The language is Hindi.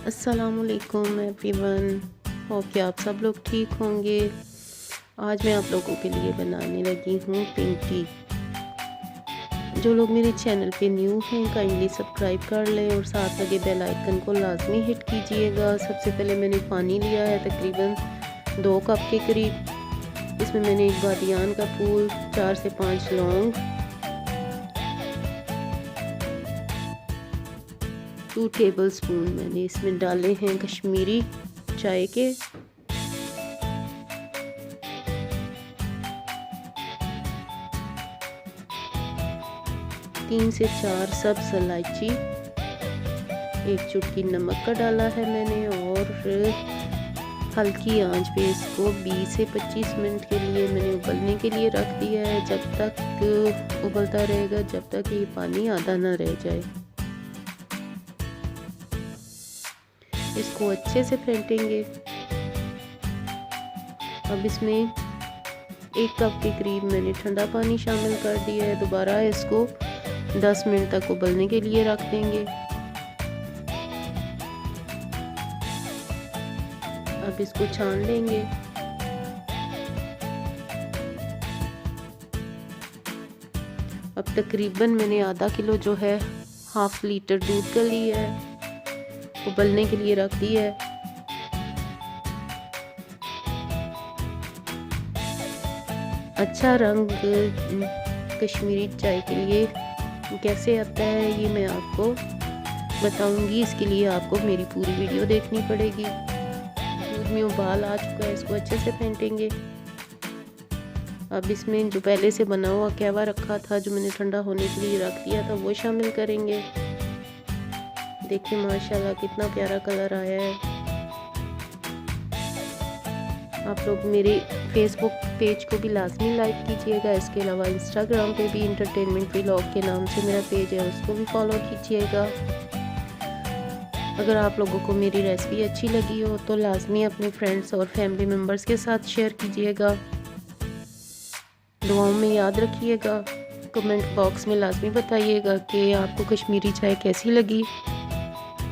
अस्सलामुअलैकुम एवरीवन। होप कि आप सब लोग ठीक होंगे। आज मैं आप लोगों के लिए बनाने लगी हूँ पिंक टी। जो लोग मेरे चैनल पे न्यू हैं काइंडली सब्सक्राइब कर लें और साथ लगे बेल आइकन को लाजमी हिट कीजिएगा। सबसे पहले मैंने पानी लिया है तकरीबन 2 कप के करीब। इसमें मैंने एक बादियान का फूल, 4 से 5 लौंग, 2 टेबलस्पून मैंने इसमें डाले हैं कश्मीरी चाय के, 3 से 4 सब्ज़ इलायची, 1 चुटकी नमक का डाला है मैंने और हल्की आंच पे इसको 20 से 25 मिनट के लिए मैंने उबलने के लिए रख दिया है। जब तक उबलता रहेगा, जब तक ये पानी आधा ना रह जाए। इसको अच्छे से फेंटेंगे। अब इसमें 1 कप के करीब मैंने ठंडा पानी शामिल कर दिया है। दोबारा इसको 10 मिनट तक उबलने के लिए रख देंगे। अब इसको छान लेंगे। अब तकरीबन मैंने आधा किलो जो है हाफ लीटर दूध का लिया है, उबलने के लिए रख दिया है। अच्छा रंग कश्मीरी चाय के लिए कैसे आता है ये मैं आपको बताऊंगी। इसके लिए आपको मेरी पूरी वीडियो देखनी पड़ेगी। दूध में उबाल आ चुका है, इसको अच्छे से फेंटेंगे। अब इसमें जो पहले से बना हुआ कहवा रखा था, जो मैंने ठंडा होने के लिए रख दिया था, वो शामिल करेंगे। देखिए माशाल्लाह कितना प्यारा कलर आया है। आप लोग मेरे फेसबुक पेज को भी लाजमी लाइक कीजिएगा। इसके अलावा इंस्टाग्राम पे भी इंटरटेनमेंट व्लॉग के नाम से मेरा पेज है, उसको भी फॉलो कीजिएगा। अगर आप लोगों को मेरी रेसिपी अच्छी लगी हो तो लाजमी अपने फ्रेंड्स और फैमिली मेम्बर्स के साथ शेयर कीजिएगा। दुआओं में याद रखिएगा। कमेंट बॉक्स में लाजमी बताइएगा कि आपको कश्मीरी चाय कैसी लगी।